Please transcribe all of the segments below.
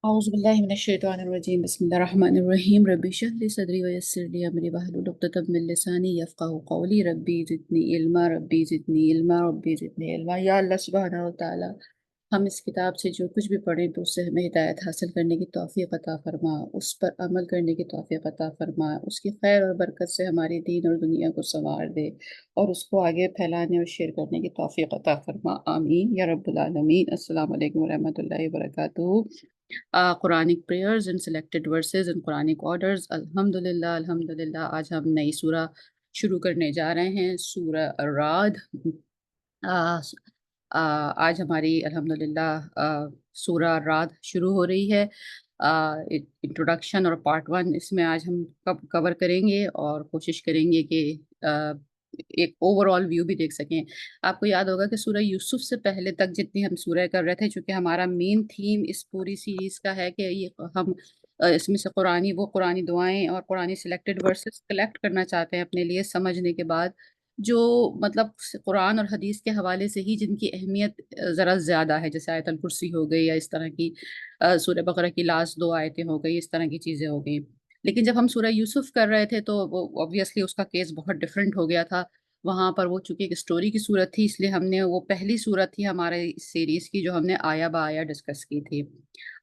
أعوذ بالله من الشيطان الرجيم بسم الله الرحمن الرحيم ربي اشرح لي صدري ويسر لي أمري واحلل عقدة من لساني يفقهوا قولي ربي زدني علما ربي زدني علما ربي زدني علما یا اللہ سبحانہ و تعالی ہم اس کتاب سے جو کچھ بھی پڑھیں تو اس سے ہمیں ہدایت حاصل کرنے کی توفیق عطا فرما، اس پر عمل کرنے کی توفیق عطا فرما، اس کی خیر اور برکت سے ہماری دین اور دنیا کو سنوار دے اور اس کو آگے پھیلانے اور شیئر کرنے کی توفیق عطا فرما، آمین یا رب العالمین۔ السلام علیکم ورحمۃ اللہ وبرکاتہ۔ Quranic prayers and selected verses and Quranic orders۔ الحمدللہ الحمدللہ، آج ہم نئی سورہ شروع کرنے جا رہے ہیں، سورہ الرعد۔ آج ہماری الحمدللہ سورہ الرعد شروع ہو رہی ہے۔ انٹروڈکشن اور پارٹ 1 اس میں آج ہم کور کریں گے اور کوشش کریں گے کہ ایک اوور آل ویو بھی دیکھ سکیں۔ آپ کو یاد ہوگا کہ سورہ یوسف سے پہلے تک جتنی ہم سورہ کر رہے تھے، چونکہ ہمارا مین تھیم اس پوری سیریز کا ہے کہ ہم اس میں سے قرآنی دعائیں اور قرآنی سلیکٹڈ ورسز کلیکٹ کرنا چاہتے ہیں اپنے لیے، سمجھنے کے بعد جو مطلب قرآن اور حدیث کے حوالے سے ہی جن کی اہمیت ذرا زیادہ ہے، جیسے آیت الکرسی ہو گئی یا اس طرح کی سورہ بقرہ کی لاسٹ 2 آیتیں ہو گئی، اس طرح کی چیزیں ہو گئیں۔ لیکن جب ہم سورہ یوسف کر رہے تھے تو obviously اس کا کیس بہت ڈفرینٹ ہو گیا تھا۔ وہاں پر وہ چونکہ ایک اسٹوری کی صورت تھی، اس لیے ہم نے وہ پہلی صورت تھی ہمارے اس سیریز کی جو ہم نے آیا با آیا ڈسکس کی تھی۔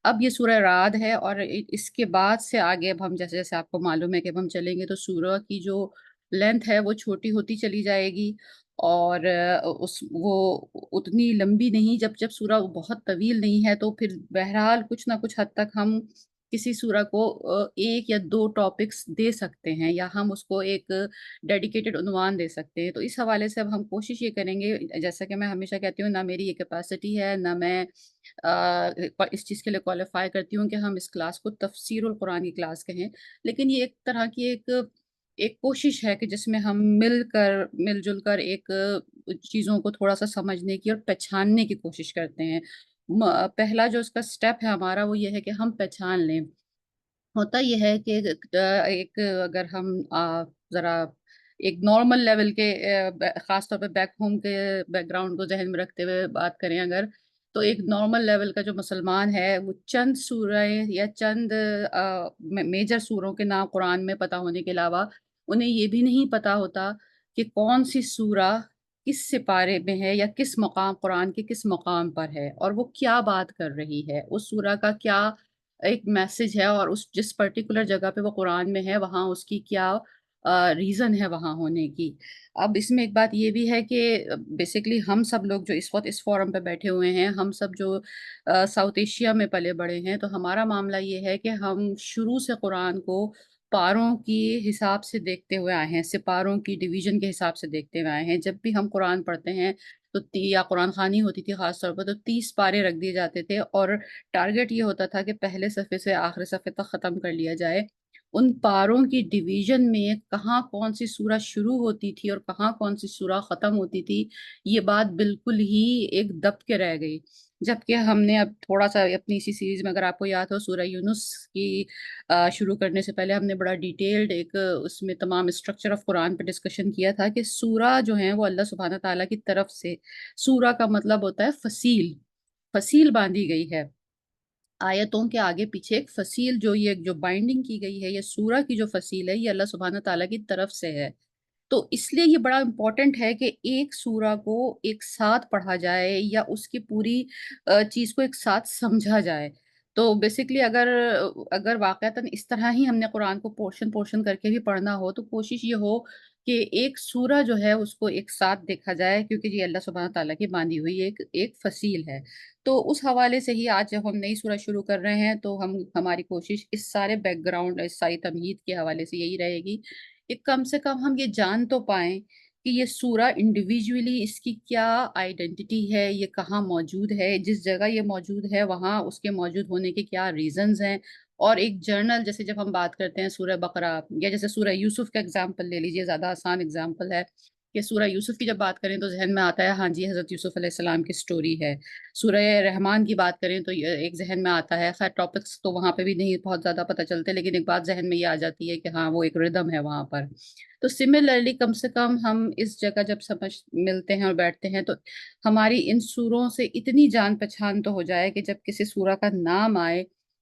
اب یہ سورہ رعد ہے اور اس کے بعد سے آگے اب ہم جیسے جیسے آپ کو معلوم ہے کہ اب ہم چلیں گے تو سورہ کی جو لینتھ ہے وہ چھوٹی ہوتی چلی جائے گی، اور وہ اتنی لمبی نہیں، جب سورہ بہت طویل نہیں ہے تو پھر بہرحال کچھ نہ کچھ حد تک ہم کسی سورہ کو ایک یا 2 ٹاپکس دے سکتے ہیں، یا ہم اس کو ایک ڈیڈیکیٹڈ عنوان دے سکتے ہیں۔ تو اس حوالے سے اب ہم کوشش یہ کریں گے، جیسا کہ میں ہمیشہ کہتی ہوں، نہ میری یہ کیپیسٹی ہے، نہ میں اس چیز کے لیے کوالیفائی کرتی ہوں کہ ہم اس کلاس کو تفسیر القرآن کی کلاس کہیں، لیکن یہ ایک طرح کی ایک کوشش ہے کہ جس میں ہم مل جل کر ایک چیزوں کو تھوڑا سا سمجھنے کی اور پہچاننے کی کوشش کرتے ہیں۔ پہلا جو اس کا سٹیپ ہے ہمارا وہ یہ ہے کہ ہم پہچان لیں۔ ہوتا یہ ہے کہ ایک اگر ہم ذرا ایک نارمل لیول کے خاص طور پہ بیک ہوم کے بیک گراؤنڈ کو ذہن میں رکھتے ہوئے بات کریں اگر، تو ایک نارمل لیول کا جو مسلمان ہے وہ چند سورہیں یا چند میجر سوروں کے نام قرآن میں پتہ ہونے کے علاوہ انہیں یہ بھی نہیں پتہ ہوتا کہ کون سی سورہ کس سپارے میں ہے یا کس مقام قرآن کے کس مقام پر ہے، اور وہ کیا بات کر رہی ہے، اس سورہ کا کیا ایک میسج ہے، اور اس جس پرٹیکولر جگہ پہ وہ قرآن میں ہے وہاں اس کی کیا ریزن ہے وہاں ہونے کی۔ اب اس میں ایک بات یہ بھی ہے کہ بیسیکلی ہم سب لوگ جو اس وقت اس فورم پہ بیٹھے ہوئے ہیں، ہم سب جو ساؤتھ ایشیا میں پلے بڑے ہیں، تو ہمارا معاملہ یہ ہے کہ ہم شروع سے قرآن کو پاروں کی حساب سے دیکھتے ہوئے آئے ہیں، سپاروں کی ڈویژن کے حساب سے دیکھتے ہوئے آئے ہیں۔ جب بھی ہم قرآن پڑھتے ہیں تو یا قرآن خوانی ہوتی تھی خاص طور پر، تو 30 پارے رکھ دیے جاتے تھے اور ٹارگٹ یہ ہوتا تھا کہ پہلے صفحے سے آخری صفحے تک ختم کر لیا جائے۔ ان پاروں کی ڈویژن میں کہاں کون سی سورہ شروع ہوتی تھی اور کہاں کون سی سورہ ختم ہوتی تھی، یہ بات بالکل ہی ایک دب کے رہ گئی۔ جبکہ ہم نے اب تھوڑا سا اپنی اسی سیریز میں، اگر آپ کو یاد ہو، سورہ یونس کی شروع کرنے سے پہلے ہم نے بڑا ڈیٹیلڈ ایک اس میں تمام اسٹرکچر آف قرآن پہ ڈسکشن کیا تھا کہ سورہ جو ہیں وہ اللہ سبحانہ تعالیٰ کی طرف سے، سورہ کا مطلب ہوتا ہے فصیل، فصیل باندھی گئی ہے آیتوں کے آگے پیچھے، ایک فصیل جو بائنڈنگ کی گئی ہے، یہ سورہ کی جو فصیل ہے یہ اللہ سبحانہ تعالیٰ کی طرف سے ہے۔ تو اس لیے یہ بڑا امپورٹنٹ ہے کہ ایک سورہ کو ایک ساتھ پڑھا جائے یا اس کی پوری چیز کو ایک ساتھ سمجھا جائے۔ تو بیسیکلی اگر واقعتاً اس طرح ہی ہم نے قرآن کو پورشن پورشن کر کے بھی پڑھنا ہو تو کوشش یہ ہو کہ ایک سورہ جو ہے اس کو ایک ساتھ دیکھا جائے، کیونکہ یہ اللہ سبحانہ تعالیٰ کی باندھی ہوئی ایک فصیل ہے۔ تو اس حوالے سے ہی آج جب ہم نئی سورہ شروع کر رہے ہیں تو ہماری کوشش اس سارے بیک گراؤنڈ، اس ساری تمہید کے حوالے سے یہی رہے گی کہ کم سے کم ہم یہ جان تو پائیں کہ یہ سورہ انڈیویجولی اس کی کیا آئیڈینٹی ہے، یہ کہاں موجود ہے، جس جگہ یہ موجود ہے وہاں اس کے موجود ہونے کے کیا ریزنز ہیں، اور ایک جرنل جیسے جب ہم بات کرتے ہیں سورہ بقرہ یا جیسے سورہ یوسف کا اگزامپل لے لیجئے، زیادہ آسان اگزامپل ہے کہ سورہ یوسف کی جب بات کریں تو ذہن میں آتا ہے ہاں جی حضرت یوسف علیہ السلام کی سٹوری ہے۔ سورہ رحمان کی بات کریں تو یہ ایک ذہن میں آتا ہے، خیر ٹاپکس تو وہاں پہ بھی نہیں بہت زیادہ پتہ چلتے، لیکن ایک بات ذہن میں یہ آ جاتی ہے کہ ہاں وہ ایک ردم ہے وہاں پر۔ تو سملرلی کم سے کم ہم اس جگہ جب سمجھ ملتے ہیں اور بیٹھتے ہیں تو ہماری ان سوروں سے اتنی جان پہچان تو ہو جائے کہ جب کسی سورہ کا نام آئے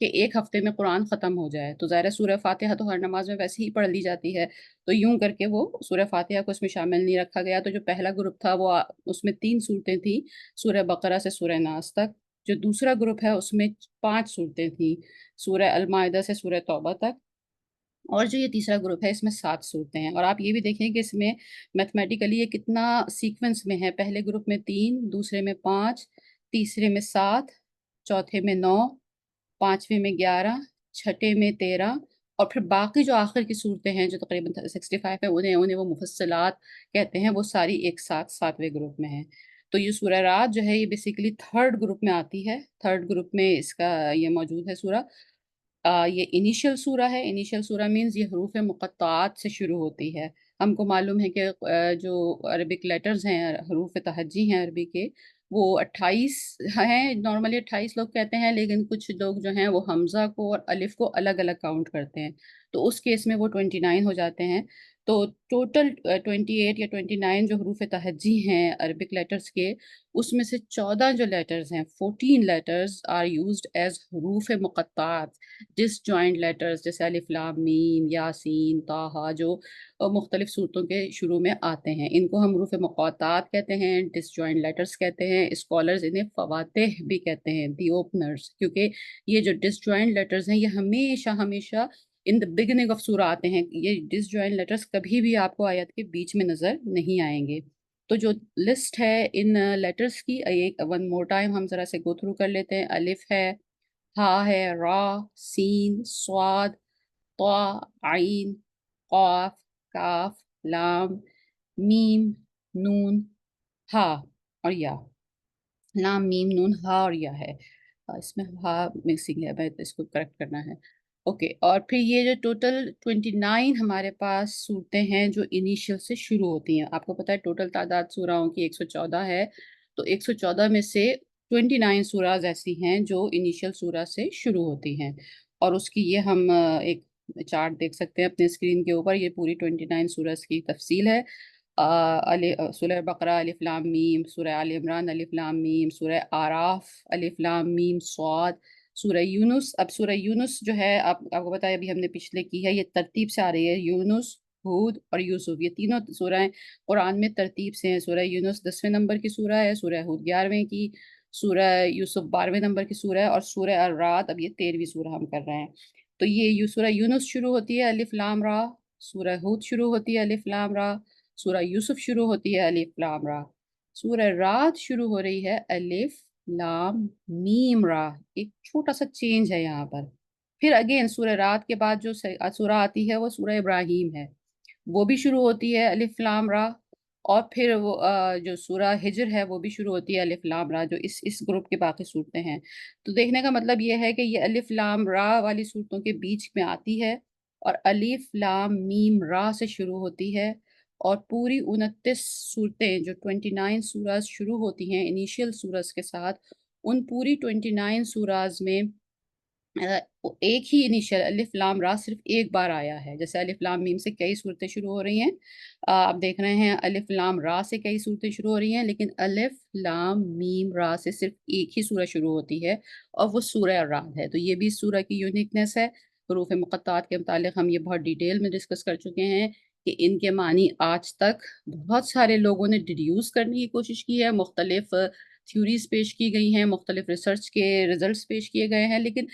کہ ایک ہفتے میں قرآن ختم ہو جائے، تو ظاہر ہے سورہ فاتحہ تو ہر نماز میں ویسے ہی پڑھ لی جاتی ہے، تو یوں کر کے وہ سورہ فاتحہ کو اس میں شامل نہیں رکھا گیا۔ تو جو پہلا گروپ تھا وہ اس میں 3 صورتیں تھیں، سورہ بقرہ سے سورہ ناس تک۔ جو دوسرا گروپ ہے اس میں 5 صورتیں تھیں، سورہ المائدہ سے سورہ توبہ تک۔ اور جو یہ تیسرا گروپ ہے اس میں 7 صورتیں ہیں، اور آپ یہ بھی دیکھیں کہ اس میں میتھمیٹیکلی یہ کتنا سیکوینس میں ہے، پہلے گروپ میں 3، دوسرے میں 5، تیسرے میں 7، چوتھے میں 9، پانچویں میں 11، چھٹے میں 13، اور پھر باقی جو آخر کی صورتیں ہیں جو تقریباً 65 ہیں، انہیں وہ مفصلات کہتے ہیں، وہ ساری ایک ساتھ 7ویں گروپ میں ہیں۔ تو یہ سورہ رات جو ہے یہ بیسیکلی تھرڈ گروپ میں آتی ہے، تھرڈ گروپ میں اس کا یہ موجود ہے سورہ۔ یہ انیشیل سورہ ہے، انیشیل سورہ مینز یہ حروف مقطعات سے شروع ہوتی ہے۔ ہم کو معلوم ہے کہ جو عربک لیٹرز ہیں، حروف تہجی ہیں عربی کے، وہ 28 ہیں، نارملی 28 لوگ کہتے ہیں، لیکن کچھ لوگ جو ہیں وہ حمزہ کو اور الف کو الگ الگ کاؤنٹ کرتے ہیں، تو اس کیس میں وہ 29 ہو جاتے ہیں۔ تو ٹوٹل 28 یا 29 جو حروف تہجی ہیں عربک لیٹرز کے، اس میں سے 14 جو لیٹرز ہیں، 14 لیٹرز آر یوزڈ ایز حروف مقطعات، ڈس جوائنٹ لیٹرز، جیسے الف لام میم یاسین طٰہٰ، جو مختلف صورتوں کے شروع میں آتے ہیں، ان کو ہم حروف مقاطعات کہتے ہیں، ڈس جوائنٹ لیٹرز کہتے ہیں۔ اسکالرز انہیں فواتح بھی کہتے ہیں، دی اوپنرز، کیونکہ یہ جو ڈس جوائنٹ لیٹرز ہیں یہ ہمیشہ ہمیشہ ان دا بگننگ آف سورہ آتے ہیں، یہ ڈس جوائنٹ لیٹرز کبھی بھی آپ کو آیت کے بیچ میں نظر نہیں آئیں گے۔ تو جو لسٹ ہے ان لیٹرز کی، ایک ون مور ٹائم ہم ذرا سے گو تھرو کر لیتے ہیں۔ الف ہے، ہا ہے، را، سین، صاد، طا، عین، قاف، کاف، لام، میم، نون، ہا اور یا۔ لام میم نون ہا اور یا ہے، اس میں ہا مکسنگ ہے، میں اس کو کریکٹ کرنا ہے۔ اوکے، اور پھر یہ جو ٹوٹل 29 ہمارے پاس صورتیں ہیں جو انیشیل سے شروع ہوتی ہیں، آپ کو پتہ ہے ٹوٹل تعداد سوراؤں کی 114 ہے، تو 114 میں سے 29 سوراز ایسی ہیں جو انیشیل سورہ سے شروع ہوتی ہیں، اور اس کی یہ ہم ایک چارٹ دیکھ سکتے ہیں اپنے اسکرین کے اوپر، یہ پوری 29 سورج کی تفصیل ہے۔ سورہ بقرہ الف لام میم، سورہ آل عمران الف لام میم، سورہ آراف الف لام میم صاد، سورہ یونس۔ اب سورہ یونس جو ہے آپ کو بتایا، ابھی ہم نے پچھلے کی ہے، یہ ترتیب سے آ رہی ہے، یونس، ہود اور یوسف، یہ تینوں سورہیں قرآن میں ترتیب سے ہیں۔ سورہ یونس 10ویں نمبر کی سورہ ہے، سورہ ہود 11ویں کی، سورہ یوسف 12ویں نمبر کی سورہ ہے، اور سورہ الرعد اب یہ 13ویں سورہ ہم کر رہے ہیں۔ تو یہ سورہ یونس شروع ہوتی ہے الف لام را، سورہ ہود شروع ہوتی ہے الف لام را، سورہ یوسف شروع ہوتی ہے الف لام را، سورہ رات شروع ہو رہی ہے الف لام میم را۔ ایک چھوٹا سا چینج ہے یہاں پر۔ پھر اگین سورہ رات کے بعد جو سورہ آتی ہے وہ سورہ ابراہیم ہے، وہ بھی شروع ہوتی ہے الف لام را، اور پھر وہ جو سورہ ہجر ہے وہ بھی شروع ہوتی ہے الف لام را، جو اس گروپ کے باقی صورتیں ہیں۔ تو دیکھنے کا مطلب یہ ہے کہ یہ الف لام را والی صورتوں کے بیچ میں آتی ہے، اور الف لام میم را سے شروع ہوتی ہے، اور پوری 29 صورتیں جو 29 سوراز شروع ہوتی ہیں انیشیل سورج کے ساتھ، ان پوری 29 سوراز میں ایک ہی انیشیل الف لام را صرف ایک بار آیا ہے، جیسے الف لام میم سے کئی صورتیں شروع ہو رہی ہیں، آپ دیکھ رہے ہیں الف لام را سے کئی صورتیں شروع ہو رہی ہیں، لیکن الف لام میم را سے صرف ایک ہی سورہ شروع ہوتی ہے، اور وہ سورہ الرعد ہے۔ تو یہ بھی اس سورہ کی یونیکنیس ہے۔ حروف مقطعات کے متعلق ہم یہ بہت ڈیٹیل میں ڈسکس کر چکے ہیں کہ ان کے معنی آج تک بہت سارے لوگوں نے ڈیڈیوس کرنے کی کوشش کی ہے، مختلف تھیوریز پیش کی گئی ہیں، مختلف ریسرچ کے ریزلٹس پیش کیے گئے ہیں، لیکن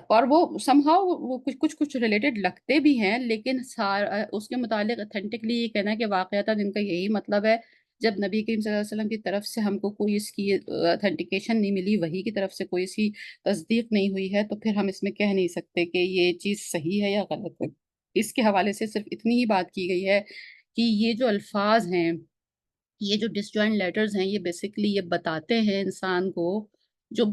اور وہ سم ہاؤ وہ کچھ ریلیٹڈ لگتے بھی ہیں، لیکن اس کے متعلق اتھینٹکلی یہ کہنا ہے کہ واقعتاً ان کا یہی مطلب ہے۔ جب نبی کریم صلی اللہ علیہ وسلم کی طرف سے ہم کو کوئی اس کی اتھینٹیکیشن نہیں ملی، وحی کی طرف سے کوئی اس کی تصدیق نہیں ہوئی ہے، تو پھر ہم اس میں کہہ نہیں سکتے کہ یہ چیز صحیح ہے یا غلط ہے۔ اس کے حوالے سے صرف اتنی ہی بات کی گئی ہے کہ یہ جو الفاظ ہیں، یہ جو ڈسجوائنٹ لیٹرز ہیں، یہ بیسیکلی یہ بتاتے ہیں انسان کو جو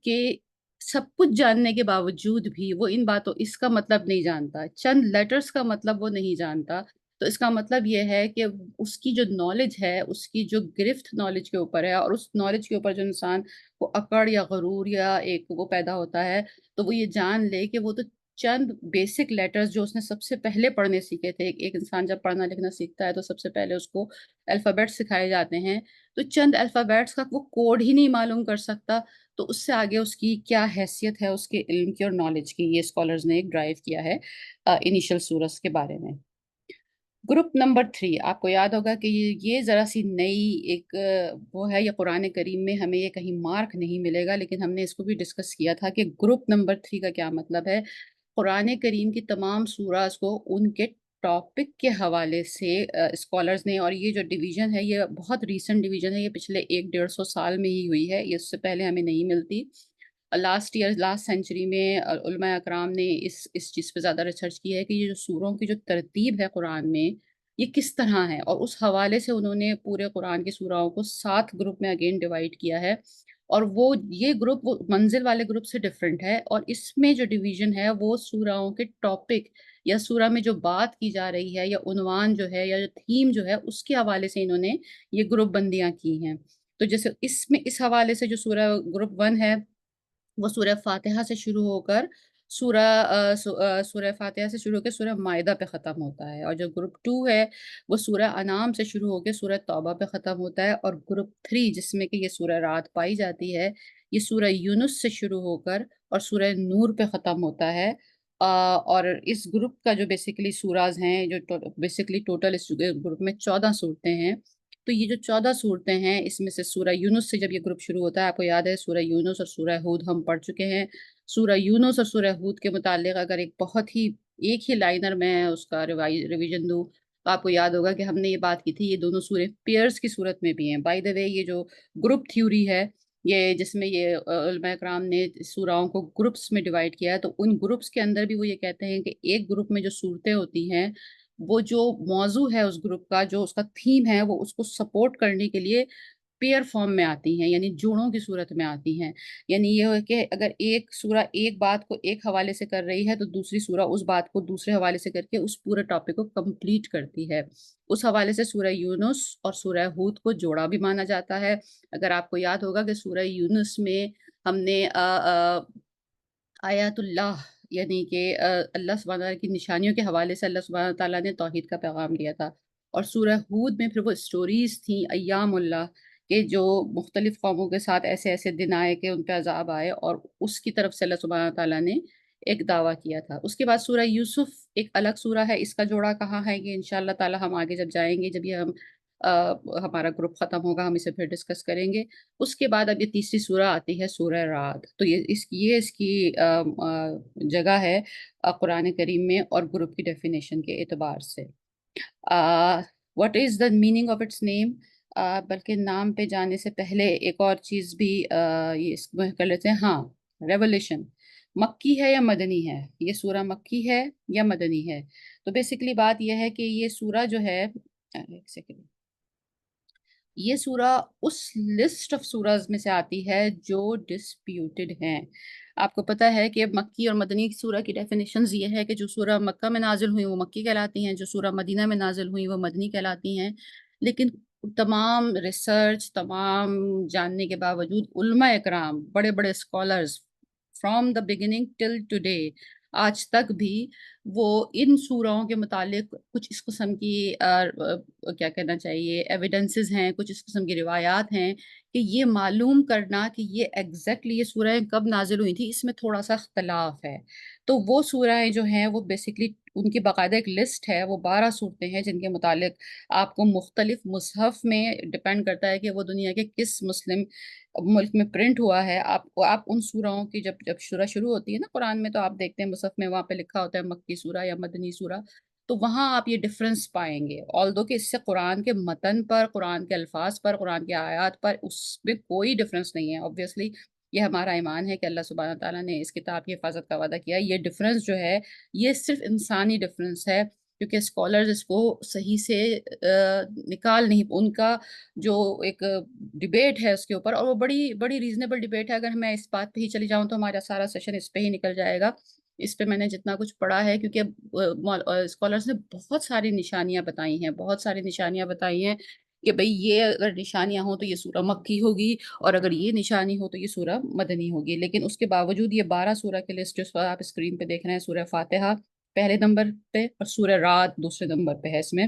کہ سب کچھ جاننے کے باوجود بھی وہ ان باتوں اس کا مطلب نہیں جانتا، چند لیٹرز کا مطلب وہ نہیں جانتا، تو اس کا مطلب یہ ہے کہ اس کی جو نالج ہے، اس کی جو گرفت نالج کے اوپر ہے، اور اس نالج کے اوپر جو انسان کو اکڑ یا غرور یا ایک وہ پیدا ہوتا ہے، تو وہ یہ جان لے کہ وہ تو چند بیسک لیٹرز جو اس نے سب سے پہلے پڑھنے سیکھے تھے، ایک انسان جب پڑھنا لکھنا سیکھتا ہے تو سب سے پہلے اس کو الفابیٹ سکھائے جاتے ہیں، تو چند الفابیٹس کا وہ کوڈ ہی نہیں معلوم کر سکتا، تو اس سے آگے اس کی کیا حیثیت ہے اس کے علم کی اور نالج کی، یہ اسکالرز نے ایک ڈرائیو کیا ہے انیشل سورس کے بارے میں۔ گروپ نمبر 3، آپ کو یاد ہوگا کہ یہ ذرا سی نئی ایک وہ ہے، یہ قرآن کریم میں ہمیں یہ کہیں مارک نہیں ملے گا، لیکن ہم نے اس کو بھی ڈسکس کیا تھا کہ گروپ نمبر 3 کا کیا مطلب ہے۔ قرآن کریم کی تمام سوراز کو ان کے ٹاپک کے حوالے سے اسکالرز نے، اور یہ جو ڈویژن ہے یہ بہت ریسنٹ ڈویژن ہے، یہ پچھلے 100-150 سال میں ہی ہوئی ہے، یہ اس سے پہلے ہمیں نہیں ملتی۔ لاسٹ سینچری میں علماء اکرام نے اس چیز پہ زیادہ ریسرچ کی ہے کہ یہ جو سوروں کی جو ترتیب ہے قرآن میں، یہ کس طرح ہے، اور اس حوالے سے انہوں نے پورے قرآن کی سوراؤں کو 7 گروپ میں اگین ڈیوائڈ کیا ہے، اور وہ یہ گروپ وہ منزل والے گروپ سے ڈفرینٹ ہے، اور اس میں جو ڈویژن ہے وہ سوراؤں کے ٹاپک یا سورہ میں جو بات کی جا رہی ہے یا عنوان جو ہے یا جو تھیم جو ہے اس کے حوالے سے انہوں نے یہ گروپ بندیاں کی ہیں۔ تو جیسے اس حوالے سے جو سورہ گروپ 1 ہے وہ سورہ فاتحہ سے شروع ہو کر سورہ فاتحہ سے شروع ہو کے سورہ مائدہ پہ ختم ہوتا ہے، اور جو گروپ 2 ہے وہ سورہ انعام سے شروع ہو کے سورہ توبہ پہ ختم ہوتا ہے، اور گروپ 3 جس میں کہ یہ سورہ رات پائی جاتی ہے، یہ سورہ یونس سے شروع ہو کر اور سورہ نور پہ ختم ہوتا ہے۔ اور اس گروپ کا جو بیسیکلی سوراز ہیں، جو بیسیکلی ٹوٹل اس گروپ میں 14 صورتیں ہیں، تو یہ جو 14 صورتیں ہیں اس میں سے سورہ یونس سے جب یہ گروپ شروع ہوتا ہے، آپ کو یاد ہے سورہ یونس اور سورہ ہود ہم پڑھ چکے ہیں۔ سورہ یونس اور سورہ ہود کے متعلق اگر ایک ہی لائنر میں اس کا ریویژن دوں، تو آپ کو یاد ہوگا کہ ہم نے یہ بات کی تھی، یہ دونوں سورہ پیئرس کی صورت میں بھی ہیں۔ بائی دا وے یہ جو گروپ تھیوری ہے، یہ جس میں یہ علماء اکرام نے سوراؤں کو گروپس میں ڈیوائڈ کیا ہے، تو ان گروپس کے اندر بھی وہ یہ کہتے ہیں کہ ایک گروپ میں جو صورتیں ہوتی ہیں، وہ جو موضوع ہے اس گروپ کا، جو اس کا تھیم ہے، وہ اس کو سپورٹ کرنے کے لیے پیئر فارم میں آتی ہیں، یعنی جوڑوں کی صورت میں آتی ہیں۔ یعنی یہ ہے کہ اگر ایک سورہ ایک بات کو ایک حوالے سے کر رہی ہے تو دوسری سورہ اس بات کو دوسرے حوالے سے کر کے اس پورے ٹاپک کو کمپلیٹ کرتی ہے۔ اس حوالے سے سورہ یونس اور سورہ ہود کو جوڑا بھی مانا جاتا ہے۔ اگر آپ کو یاد ہوگا کہ سورہ یونس میں ہم نے آیات اللہ، یعنی کہ اللہ سبحانہ تعالیٰ کی نشانیوں کے حوالے سے اللہ سبحانہ تعالیٰ نے توحید کا پیغام دیا تھا، اور سورہ ہود میں پھر وہ اسٹوریز تھیں ایام اللہ کے، جو مختلف قوموں کے ساتھ ایسے ایسے دن آئے کہ ان پہ عذاب آئے، اور اس کی طرف سے اللہ سبحانہ تعالیٰ نے ایک دعویٰ کیا تھا۔ اس کے بعد سورہ یوسف ایک الگ سورہ ہے، اس کا جوڑا کہاں ہے یہ انشاءاللہ تعالیٰ ہم آگے جب جائیں گے، جب یہ ہمارا گروپ ختم ہوگا ہم اسے پھر ڈسکس کریں گے۔ اس کے بعد اب یہ تیسری سورہ آتی ہے سورہ رعد، تو یہ اس کی جگہ ہے قرآن کریم میں اور گروپ کی ڈیفینیشن کے اعتبار سے۔ What is the meaning of its نیم؟ بلکہ نام پہ جانے سے پہلے ایک اور چیز بھی یہ اس میں کر لیتے ہیں۔ ہاں، ریولیشن مکی ہے یا مدنی ہے؟ یہ سورہ مکی ہے یا مدنی ہے؟ تو بیسیکلی بات یہ ہے کہ یہ سورہ جو ہے، ایک سیکنڈ، یہ سورہ اس لسٹ آف سوراز میں سے آتی ہے جو ڈسپیوٹڈ ہیں۔ آپ کو پتہ ہے کہ مکی اور مدنی سورہ کی ڈیفینیشنز یہ ہے کہ جو سورہ مکہ میں نازل ہوئی وہ مکی کہلاتی ہیں، جو سورہ مدینہ میں نازل ہوئی وہ مدنی کہلاتی ہیں۔ لیکن تمام ریسرچ، تمام جاننے کے باوجود علماء اکرام، بڑے بڑے scholars, from the beginning till today, آج تک بھی وہ ان سورہوں کے متعلق کچھ اس قسم کی کیا کہنا چاہیے ایویڈنسز ہیں، کچھ اس قسم کی روایات ہیں کہ یہ معلوم کرنا کہ یہ ایگزیکٹلی یہ سورہیں کب نازل ہوئی تھی، اس میں تھوڑا سا اختلاف ہے۔ تو وہ سورہیں جو ہیں وہ بیسکلی ان کی باقاعدہ ایک لسٹ ہے، وہ 12 صورتیں ہیں جن کے متعلق آپ کو مختلف مصحف میں ڈپینڈ کرتا ہے کہ وہ دنیا کے کس مسلم ملک میں پرنٹ ہوا ہے۔ آپ ان سورہوں کی جب شروع ہوتی ہے نا قرآن میں، تو آپ دیکھتے ہیں مصحف میں وہاں پہ لکھا ہوتا ہے مکی سورہ یا مدنی سورہ، تو وہاں آپ یہ ڈفرینس پائیں گے، آلدو کہ اس سے قرآن کے متن پر، قرآن کے الفاظ پر، قرآن کے آیات پر اس میں کوئی ڈفرینس نہیں ہے۔ آبویسلی یہ ہمارا ایمان ہے کہ اللہ سبحانہ تعالیٰ نے اس کتاب کی حفاظت کا وعدہ کیا ہے۔ یہ ڈفرینس جو ہے یہ صرف انسانی ڈفرینس ہے، کیونکہ اسکالرز اس کو صحیح سے نکال نہیں، ان کا جو ایک ڈبیٹ ہے اس کے اوپر، اور وہ بڑی بڑی ریزنیبل ڈبیٹ ہے۔ اگر میں اس بات پہ ہی چلی جاؤں تو ہمارا سارا سیشن اس پہ ہی نکل جائے گا۔ اس پہ میں نے جتنا کچھ پڑھا ہے، کیونکہ اسکالرس نے بہت ساری نشانیاں بتائی ہیں، بہت ساری نشانیاں بتائی ہیں کہ بھئی یہ اگر نشانیاں ہوں تو یہ سورہ مکی ہوگی، اور اگر یہ نشانی ہو تو یہ سورہ مدنی ہوگی۔ لیکن اس کے باوجود یہ 12 سورہ کے لسٹ جو آپ اسکرین پہ دیکھ رہے ہیں، سورہ فاتحہ پہلے نمبر پہ اور سورہ رعد دوسرے نمبر پہ ہے اس میں۔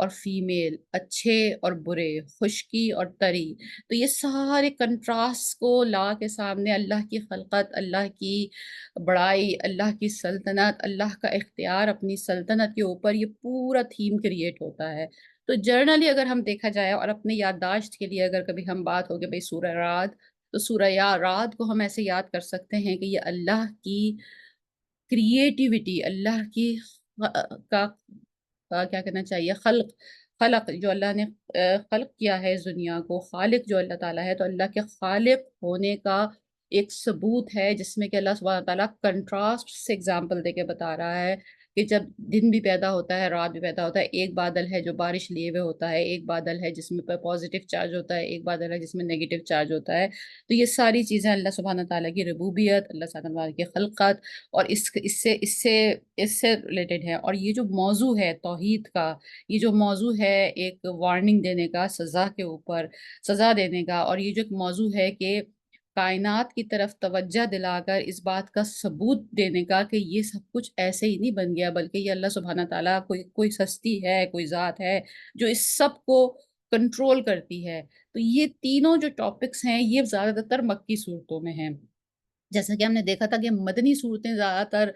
اور فیمیل، اچھے اور برے، خشکی اور تری، تو یہ سارے کنٹراسٹ کو لا کے سامنے اللہ کی خلقت، اللہ کی بڑائی، اللہ کی سلطنت، اللہ کا اختیار اپنی سلطنت کے اوپر، یہ پورا تھیم کریٹ ہوتا ہے۔ تو جرنلی اگر ہم دیکھا جائے اور اپنی یادداشت کے لیے اگر کبھی ہم بات ہو کہ بھئی سورہ رعد، تو سورہ یا رعد کو ہم ایسے یاد کر سکتے ہیں کہ یہ اللہ کی کریٹیوٹی، اللہ کی کا کیا کہنا چاہیے، خلق جو اللہ نے خلق کیا ہے اس دنیا کو، خالق جو اللہ تعالیٰ ہے، تو اللہ کے خالق ہونے کا ایک ثبوت ہے جس میں کہ اللہ سبحانہ تعالیٰ کنٹراسٹ سے اگزامپل دے کے بتا رہا ہے کہ جب دن بھی پیدا ہوتا ہے، رات بھی پیدا ہوتا ہے، ایک بادل ہے جو بارش لیے ہوئے ہوتا ہے، ایک بادل ہے جس میں پازیٹیو چارج ہوتا ہے، ایک بادل ہے جس میں نیگیٹو چارج ہوتا ہے، تو یہ ساری چیزیں اللہ سبحانہ تعالیٰ کی ربوبیت، اللہ سبحانہ تعالیٰ کی خلقت اور اس سے ریلیٹڈ ہے۔ اور یہ جو موضوع ہے توحید کا، یہ جو موضوع ہے ایک وارننگ دینے کا، سزا کے اوپر سزا دینے کا، اور یہ جو ایک موضوع ہے کہ کائنات کی طرف توجہ دلا کر اس بات کا ثبوت دینے کا کہ یہ سب کچھ ایسے ہی نہیں بن گیا، بلکہ یہ اللہ سبحانہ تعالیٰ کوئی ہستی ہے، کوئی ذات ہے جو اس سب کو کنٹرول کرتی ہے۔ تو یہ تینوں جو ٹاپکس ہیں یہ زیادہ تر مکی صورتوں میں ہیں۔ جیسا کہ ہم نے دیکھا تھا کہ مدنی صورتیں زیادہ تر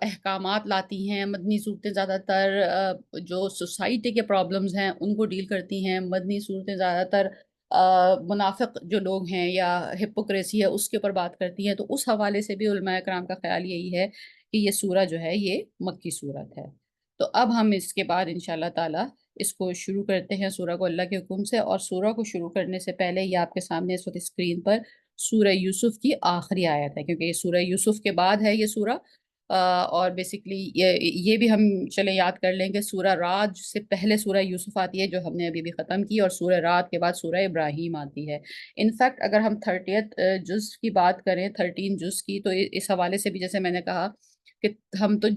احکامات لاتی ہیں، مدنی صورتیں زیادہ تر جو سوسائٹی کے پرابلمز ہیں ان کو ڈیل کرتی ہیں، مدنی صورتیں زیادہ تر منافق جو لوگ ہیں یا ہپوکریسی ہے اس کے اوپر بات کرتی ہیں۔ تو اس حوالے سے بھی علماء کرام کا خیال یہی ہے کہ یہ سورہ جو ہے یہ مکی صورت ہے۔ تو اب ہم اس کے بعد انشاءاللہ تعالی اس کو شروع کرتے ہیں سورہ کو اللہ کے حکم سے، اور سورہ کو شروع کرنے سے پہلے یہ آپ کے سامنے اس وقت اسکرین پر سورہ یوسف کی آخری آیت ہے، کیونکہ یہ سورہ یوسف کے بعد ہے یہ سورہ، اور بیسکلی یہ بھی ہم چلیں یاد کر لیں کہ سورہ رعد سے پہلے سورہ یوسف آتی ہے جو ہم نے ابھی بھی ختم کی، اور سورہ رعد کے بعد سورہ ابراہیم آتی ہے۔ انفیکٹ اگر ہم 30 جز کی بات کریں، 13 جز کی، تو اس حوالے سے بھی جیسے میں نے کہا کہ ہم تو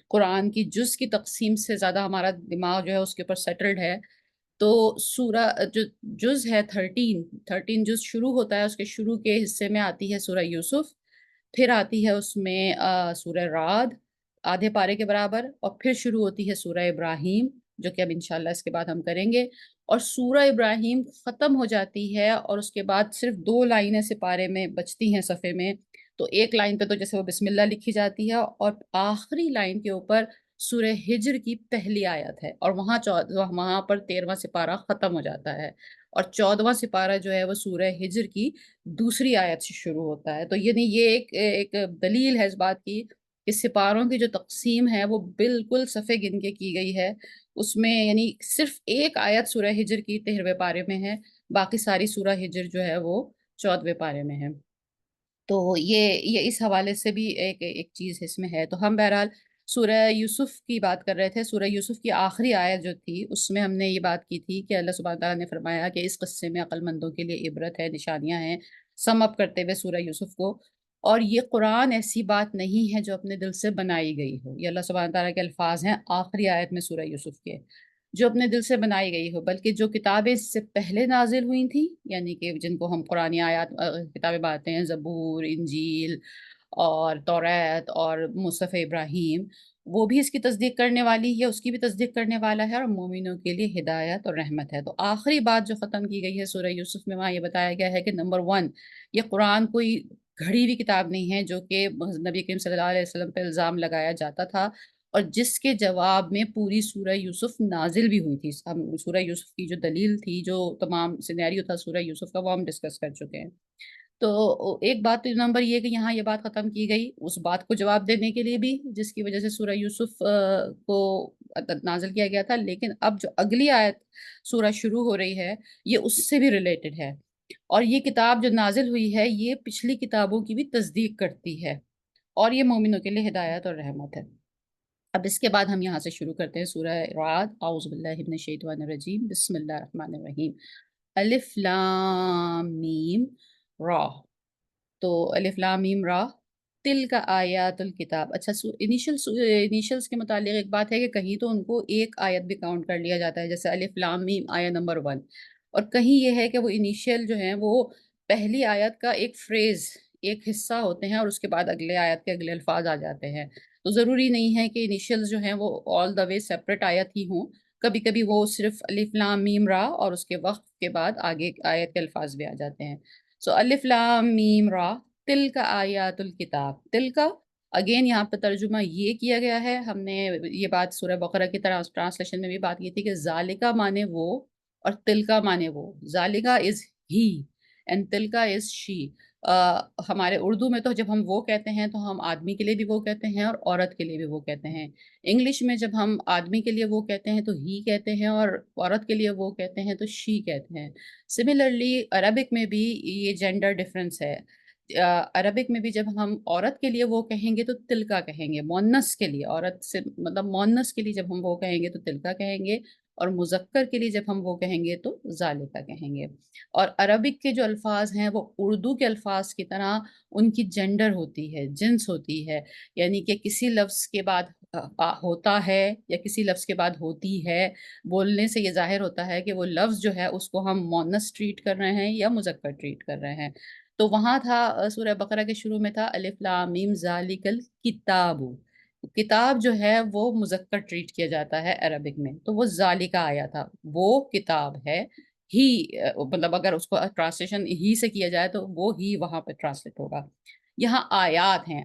قرآن کی جز کی تقسیم سے زیادہ ہمارا دماغ جو ہے اس کے اوپر سیٹلڈ ہے۔ تو سورہ جو جز ہے 13 جز شروع ہوتا ہے، اس کے شروع کے حصے میں آتی ہے سورہ یوسف، پھر آتی ہے اس میں سورہ رعد آدھے پارے کے برابر، اور پھر شروع ہوتی ہے سورہ ابراہیم جو کہ اب انشاءاللہ اس کے بعد ہم کریں گے، اور سورہ ابراہیم ختم ہو جاتی ہے اور اس کے بعد صرف 2 لائنیں سپارے میں بچتی ہیں صفحے میں۔ تو ایک لائن پہ تو جیسے وہ بسم اللہ لکھی جاتی ہے، اور آخری لائن کے اوپر سورہ ہجر کی پہلی آیت ہے، اور وہاں پر 13واں سپارہ ختم ہو جاتا ہے، اور 14واں سپارہ جو ہے وہ سورہ ہجر کی دوسری آیت سے شروع ہوتا ہے۔ تو یعنی یہ ایک دلیل ہے اس بات کی کہ سپاروں کی جو تقسیم ہے وہ بالکل صفحے گن کے کی گئی ہے، اس میں یعنی صرف ایک آیت سورہ ہجر کی 13ویں پارے میں ہے، باقی ساری سورہ ہجر جو ہے وہ 14ویں پارے میں ہے۔ تو یہ اس حوالے سے بھی ایک ایک چیز اس میں ہے۔ تو ہم بہرحال سورہ یوسف کی بات کر رہے تھے۔ سورہ یوسف کی آخری آیت جو تھی اس میں ہم نے یہ بات کی تھی کہ اللہ سبحانہ تعالیٰ نے فرمایا کہ اس قصے میں عقل مندوں کے لیے عبرت ہے، نشانیاں ہیں، سم اپ کرتے ہوئے سورہ یوسف کو۔ اور یہ قرآن ایسی بات نہیں ہے جو اپنے دل سے بنائی گئی ہو، یہ اللہ سبحانہ تعالیٰ کے الفاظ ہیں آخری آیت میں سورہ یوسف کے، جو اپنے دل سے بنائی گئی ہو، بلکہ جو کتابیں اس سے پہلے نازل ہوئی تھیں، یعنی کہ جن کو ہم قرآنی آیات کتابیں باتیں ہیں، زبور، انجیل اور توریت اور مصحف ابراہیم، وہ بھی اس کی تصدیق کرنے والی ہے، اس کی بھی تصدیق کرنے والا ہے، اور مومنوں کے لیے ہدایت اور رحمت ہے۔ تو آخری بات جو ختم کی گئی ہے سورہ یوسف میں، وہاں یہ بتایا گیا ہے کہ نمبر 1، یہ قرآن کوئی گھڑی ہوئی کتاب نہیں ہے جو کہ نبی کریم صلی اللہ علیہ وسلم پہ الزام لگایا جاتا تھا، اور جس کے جواب میں پوری سورہ یوسف نازل بھی ہوئی تھی۔ ہم سورہ یوسف کی جو دلیل تھی، جو تمام سینیریو تھا سورہ یوسف کا، وہ ہم ڈسکس کر چکے ہیں۔ تو ایک بات تو نمبر یہ کہ یہاں یہ بات ختم کی گئی اس بات کو جواب دینے کے لیے بھی جس کی وجہ سے سورہ یوسف کو نازل کیا گیا تھا، لیکن اب جو اگلی آیت سورہ شروع ہو رہی ہے یہ اس سے بھی ریلیٹڈ ہے، اور یہ کتاب جو نازل ہوئی ہے یہ پچھلی کتابوں کی بھی تصدیق کرتی ہے، اور یہ مومنوں کے لیے ہدایت اور رحمت ہے۔ اب اس کے بعد ہم یہاں سے شروع کرتے ہیں سورہ رعد۔ اعوذ باللہ من الشیطان الرجیم، بسم اللہ الرحمن الرحیم۔ الف لام میم را، تو الف لام میم را تلک آیات الکتاب۔ اچھا، انیشلز کے متعلق ایک بات ہے کہ کہیں تو ان کو ایک آیت بھی کاؤنٹ کر لیا جاتا ہے، جیسے الف لام میم آیا نمبر 1، اور کہیں یہ ہے کہ وہ انیشیل جو ہیں وہ پہلی آیت کا ایک فریز، ایک حصہ ہوتے ہیں، اور اس کے بعد اگلے آیت کے اگلے الفاظ آ جاتے ہیں۔ تو ضروری نہیں ہے کہ انیشیلز جو ہیں وہ آل دا وے سیپریٹ آیت ہی ہوں، کبھی کبھی وہ صرف الف لام میم را اور اس کے وقت کے بعد آگے آیت کے الفاظ بھی آ جاتے ہیں. سو الف لام میم را تلک آیات الکتاب. تلک اگین یہاں پہ ترجمہ یہ کیا گیا ہے، ہم نے یہ بات سورہ بقرہ کی طرح ٹرانسلیشن میں بھی بات کی تھی کہ ذالکا مانے وہ اور تلکا مانے وہ. ذالکا از ہی اینڈ تلکا از شی. ہمارے اردو میں تو جب ہم وہ کہتے ہیں تو ہم آدمی کے لیے بھی وہ کہتے ہیں اور عورت کے لیے بھی وہ کہتے ہیں. انگلش میں جب ہم آدمی کے لیے وہ کہتے ہیں تو ہی کہتے ہیں اور عورت کے لیے وہ کہتے ہیں تو شی کہتے ہیں. سملرلی عربک میں بھی یہ جینڈر ڈفرینس ہے. عربک میں بھی جب ہم عورت کے لیے وہ کہیں گے تو تلکا کہیں گے، مونس کے لیے عورت سے مطلب مونس کے لیے جب ہم وہ کہیں گے تو تلکا کہیں گے، اور مذکر کے لیے جب ہم وہ کہیں گے تو ذالکا کہیں گے. اور عربک کے جو الفاظ ہیں وہ اردو کے الفاظ کی طرح ان کی جینڈر ہوتی ہے، جنس ہوتی ہے. یعنی کہ کسی لفظ کے بعد ہوتا ہے یا کسی لفظ کے بعد ہوتی ہے، بولنے سے یہ ظاہر ہوتا ہے کہ وہ لفظ جو ہے اس کو ہم مونس ٹریٹ کر رہے ہیں یا مذکر ٹریٹ کر رہے ہیں. تو وہاں تھا سورہ بقرہ کے شروع میں تھا الف لام میم ذالک الکتاب. کتاب جو ہے وہ مذکر ٹریٹ کیا جاتا ہے عربک میں، تو وہ ذالکہ آیا تھا، وہ کتاب ہے. ہی مطلب اگر اس کو ٹرانسلیشن ہی سے کیا جائے تو وہ ہی وہاں پہ ٹرانسلیٹ ہوگا. یہاں آیات ہیں،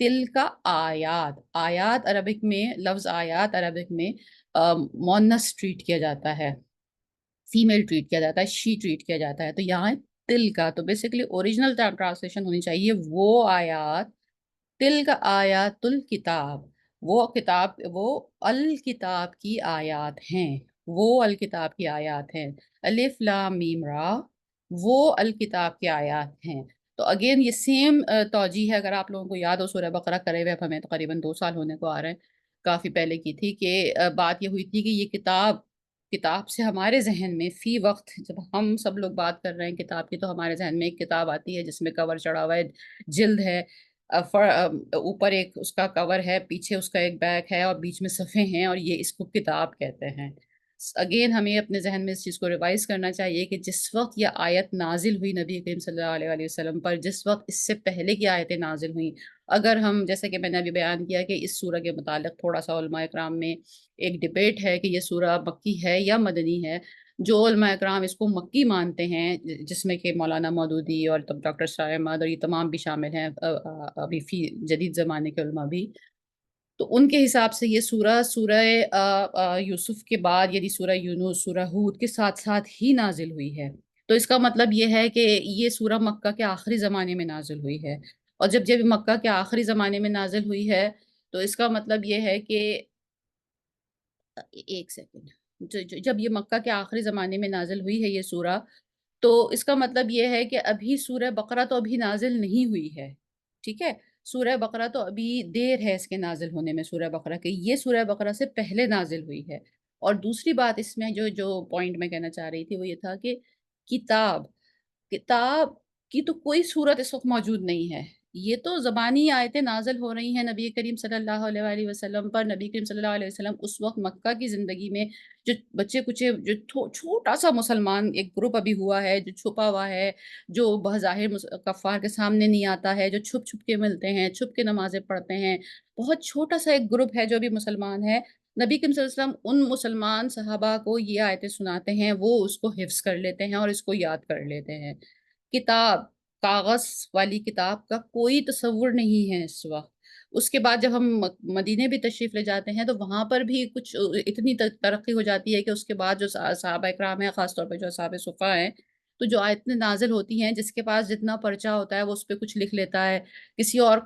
تل کا آیات. آیات عربک میں، لفظ آیات عربک میں مونس ٹریٹ کیا جاتا ہے، فیمیل ٹریٹ کیا جاتا ہے، شی ٹریٹ کیا جاتا ہے. تو یہاں تل کا، تو بیسیکلی اوریجنل ٹرانسلیشن ہونی چاہیے وہ آیات، تلک آیات الکتاب، وہ کتاب، وہ الکتاب کی آیات ہیں، وہ الکتاب کی آیات ہیں. الف لام میم را وہ الکتاب کی آیات ہیں. تو اگین یہ سیم توجیہ ہے، اگر آپ لوگوں کو یاد ہو سورہ بقرہ کرے ہوئے اب ہمیں تقریباً 2 سال ہونے کو آ رہے ہیں، کافی پہلے کی تھی کہ بات یہ ہوئی تھی کہ یہ کتاب، کتاب سے ہمارے ذہن میں فی وقت جب ہم سب لوگ بات کر رہے ہیں کتاب کی تو ہمارے ذہن میں ایک کتاب آتی ہے جس میں کور چڑھا ہوا ہے، جلد ہے، اوپر ایک اس کا کور ہے، پیچھے اس کا ایک بیک ہے اور بیچ میں صفحے ہیں، اور یہ اس کو کتاب کہتے ہیں. اگین ہمیں اپنے ذہن میں اس چیز کو ریوائز کرنا چاہیے کہ جس وقت یہ آیت نازل ہوئی نبی کریم صلی اللہ علیہ وآلہ وسلم پر، جس وقت اس سے پہلے کی آیتیں نازل ہوئیں، اگر ہم جیسے کہ میں نے ابھی بیان کیا کہ اس سورہ کے متعلق تھوڑا سا علماء اکرام میں ایک ڈبیٹ ہے کہ یہ سورہ مکی ہے یا مدنی ہے. جو علماء اکرام اس کو مکی مانتے ہیں، جس میں کہ مولانا مودودی اور ڈاکٹر شاہ احمد اور یہ تمام بھی شامل ہیں، ابھی فی جدید زمانے کے علماء بھی، تو ان کے حساب سے یہ سورہ سورہ یوسف کے بعد یعنی سورہ یونس، سورہ ہود کے ساتھ ساتھ ہی نازل ہوئی ہے. تو اس کا مطلب یہ ہے کہ یہ سورہ مکہ کے آخری زمانے میں نازل ہوئی ہے. اور جب جب مکہ کے آخری زمانے میں نازل ہوئی ہے تو اس کا مطلب یہ ہے کہ ایک سیکنڈ، جب یہ مکہ کے آخری زمانے میں نازل ہوئی ہے یہ سورہ، تو اس کا مطلب یہ ہے کہ ابھی سورہ بقرہ تو ابھی نازل نہیں ہوئی ہے. ٹھیک ہے، سورہ بقرہ تو ابھی دیر ہے اس کے نازل ہونے میں، سورہ بقرہ کے، یہ سورہ بقرہ سے پہلے نازل ہوئی ہے. اور دوسری بات اس میں جو جو پوائنٹ میں کہنا چاہ رہی تھی وہ یہ تھا کہ کتاب، کتاب کی تو کوئی صورت اس وقت موجود نہیں ہے. یہ تو زبانی آیتیں نازل ہو رہی ہیں نبی کریم صلی اللہ علیہ وآلہ وسلم پر. نبی کریم صلی اللہ علیہ وسلم اس وقت مکہ کی زندگی میں جو بچے کچے، جو چھوٹا سا مسلمان ایک گروپ ابھی ہوا ہے، جو چھپا ہوا ہے، جو بظاہر کفار کے سامنے نہیں آتا ہے، جو چھپ چھپ کے ملتے ہیں، چھپ کے نمازیں پڑھتے ہیں، بہت چھوٹا سا ایک گروپ ہے جو بھی مسلمان ہے. نبی کریم صلی اللہ علیہ وسلم ان مسلمان صحابہ کو یہ آیتیں سناتے ہیں، وہ اس کو حفظ کر لیتے ہیں اور اس کو یاد کر لیتے ہیں. کتاب، کاغذ والی کتاب کا کوئی تصور نہیں ہے اس وقت. اس کے بعد جب ہم مدینے بھی تشریف لے جاتے ہیں تو وہاں پر بھی کچھ اتنی ترقی ہو جاتی ہے کہ اس کے بعد جو صحابہ اکرام ہیں، خاص طور پہ جو اصحاب صفا ہیں، تو جو آیتیں نازل ہوتی ہیں، جس کے پاس جتنا پرچہ ہوتا ہے وہ اس پہ کچھ لکھ لیتا ہے، کسی اور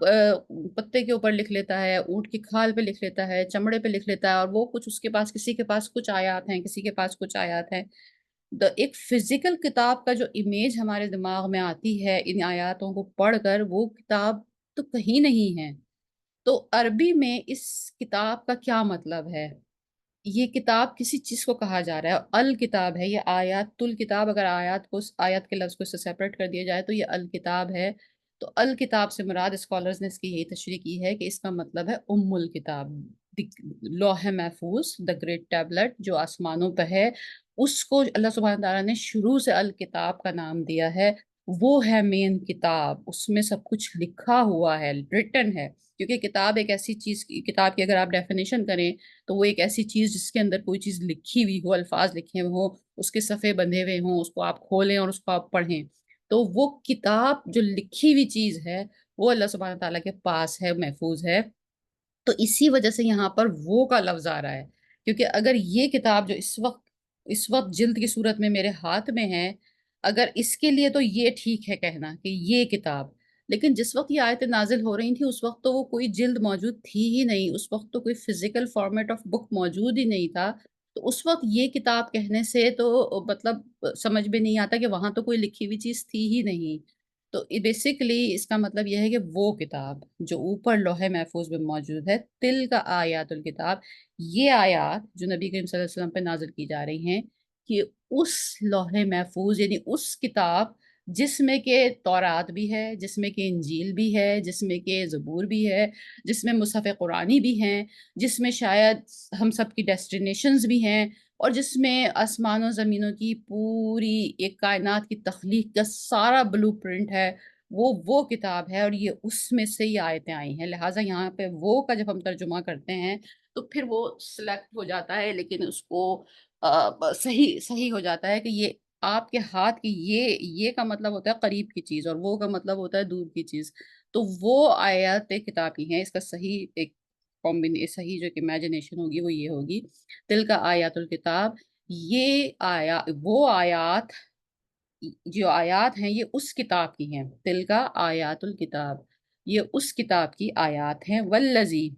پتے کے اوپر لکھ لیتا ہے، اونٹ کی کھال پہ لکھ لیتا ہے، چمڑے پہ لکھ لیتا ہے، اور وہ کچھ اس کے پاس، کسی کے پاس کچھ آیات ہیں، کسی کے پاس کچھ آیات ہیں. ایک فزیکل کتاب کا جو امیج ہمارے دماغ میں آتی ہے ان آیاتوں کو پڑھ کر، وہ کتاب تو کہیں نہیں ہے. تو عربی میں اس کتاب کا کیا مطلب ہے؟ یہ کتاب کسی چیز کو کہا جا رہا ہے، الکتاب ہے یہ. آیات الکتاب، اگر آیات کو، آیات کے لفظ کو اس سے سیپریٹ کر دیا جائے تو یہ الکتاب ہے. تو الکتاب سے مراد اسکالرز نے اس کی یہی تشریح کی ہے کہ اس کا مطلب ہے ام الکتاب، لوح محفوظ، دا گریٹ ٹیبلٹ جو آسمانوں پہ ہے، اس کو اللہ سبحانہ تعالیٰ نے شروع سے الکتاب کا نام دیا ہے. وہ ہے مین کتاب، اس میں سب کچھ لکھا ہوا ہے، ریٹن ہے۔ کیونکہ کتاب ایک ایسی چیز، کتاب کی اگر آپ ڈیفینیشن کریں تو وہ ایک ایسی چیز جس کے اندر کوئی چیز لکھی ہوئی ہو، الفاظ لکھے ہوئے ہوں، اس کے صفحے بندھے ہوئے ہوں، اس کو آپ کھولیں اور اس کو آپ پڑھیں۔ تو وہ کتاب جو لکھی ہوئی چیز ہے وہ اللہ سبحانہ تعالیٰ کے پاس ہے، محفوظ ہے۔ تو اسی وجہ سے یہاں پر وہ کا لفظ آ رہا ہے، کیونکہ اگر یہ کتاب جو اس وقت جلد کی صورت میں میرے ہاتھ میں ہے، اگر اس کے لیے تو یہ ٹھیک ہے کہنا کہ یہ کتاب، لیکن جس وقت یہ آیتیں نازل ہو رہی تھیں اس وقت تو وہ کوئی جلد موجود تھی ہی نہیں، اس وقت تو کوئی فزیکل فارمیٹ آف بک موجود ہی نہیں تھا۔ تو اس وقت یہ کتاب کہنے سے تو مطلب سمجھ میں نہیں آتا کہ وہاں تو کوئی لکھی ہوئی چیز تھی ہی نہیں۔ تو بیسیکلی اس کا مطلب یہ ہے کہ وہ کتاب جو اوپر لوح محفوظ میں موجود ہے، تل کا آیات الکتاب، یہ آیات جو نبی کریم صلی اللہ علیہ وسلم پہ نازل کی جا رہی ہیں، کہ اس لوح محفوظ یعنی اس کتاب جس میں کہ تورات بھی ہے، جس میں کہ انجیل بھی ہے، جس میں کہ زبور بھی ہے، جس میں مصحف قرآنی بھی ہیں، جس میں شاید ہم سب کی ڈیسٹینیشنز بھی ہیں، اور جس میں آسمان و زمینوں کی پوری ایک کائنات کی تخلیق کا سارا بلو پرنٹ ہے، وہ کتاب ہے، اور یہ اس میں سے ہی آیتیں آئی ہیں۔ لہٰذا یہاں پہ وہ کا جب ہم ترجمہ کرتے ہیں تو پھر وہ سلیکٹ ہو جاتا ہے، لیکن اس کو صحیح صحیح ہو جاتا ہے کہ یہ آپ کے ہاتھ کی، یہ کا مطلب ہوتا ہے قریب کی چیز، اور وہ کا مطلب ہوتا ہے دور کی چیز۔ تو وہ آیات کتاب کی ہیں، اس کا صحیح ایک صحیح جو ایک امیجنیشن ہوگی وہ یہ ہوگی، تل کا آیات الکتاب، یہ وہ آیات، جو آیات ہیں یہ اس کتاب کی ہیں، تل کا آیات الکتاب، یہ اس کتاب کی آیات ہیں، والذی،